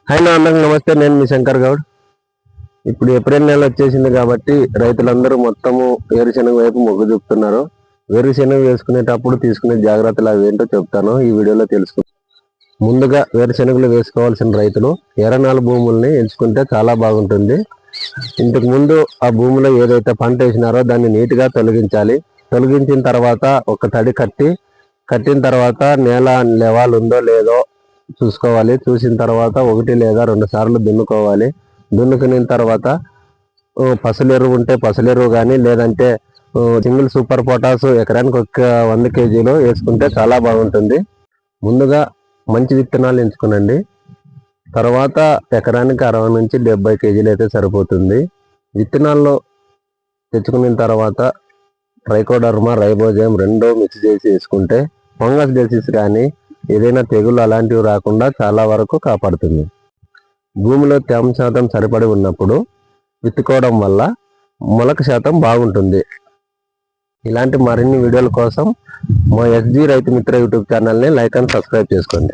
Hi అందరికి నమస్తే. నేను మీ శంకర్ గౌడ్. ఇప్పుడు ఏప్రిల్ నెల వచ్చేసింది కాబట్టి రైతులందరూ మొత్తము వేరుశెనగ వైపు మొగ్గు చూపుతున్నారు. వేరుశెనగ వేసుకునేటప్పుడు తీసుకునే జాగ్రత్తలు అవి ఏంటో చెప్తాను ఈ వీడియోలో తెలుసుకుంటాను. ముందుగా వేరుశెనగలు వేసుకోవాల్సిన రైతులు ఎర్రనాల భూముల్ని ఎంచుకుంటే చాలా బాగుంటుంది. ఇంతకు ముందు ఆ భూమిలో ఏదైతే పంట వేసినారో దాన్ని నీట్గా తొలగించాలి. తొలగించిన తర్వాత ఒక తడి కట్టిన తర్వాత నేల లెవెల్ ఉందో లేదో చూసుకోవాలి. చూసిన తర్వాత 1 లేదా 2 సార్లు దున్నుకోవాలి. దున్నుకున్న తర్వాత పసలెరువు ఉంటే పసలెరువు కానీ లేదంటే సింగిల్ సూపర్ పొటాస్ ఎకరానికి 100 కేజీలు వేసుకుంటే చాలా బాగుంటుంది. ముందుగా మంచి విత్తనాలు ఎంచుకునండి. తర్వాత ఎకరానికి 60 నుంచి 70 కేజీలు అయితే సరిపోతుంది. విత్తనాల్లో తెచ్చుకున్న తర్వాత ట్రైకోడర్మా రైబోజైమ్ 2 మిక్స్ చేసి వేసుకుంటే ఫంగస్ డిసీజ్ కానీ ఏదైనా తెగులు అలాంటివి రాకుండా చాలా వరకు కాపాడుతుంది. భూమిలో తేమ శాతం సరిపడి ఉన్నప్పుడు విత్తుకోవడం వల్ల మొలక శాతం బాగుంటుంది. ఇలాంటి మరిన్ని వీడియోల కోసం మా ఎస్జీ రైతు మిత్ర యూట్యూబ్ ఛానల్ని లైక్ అండ్ సబ్స్క్రైబ్ చేసుకోండి.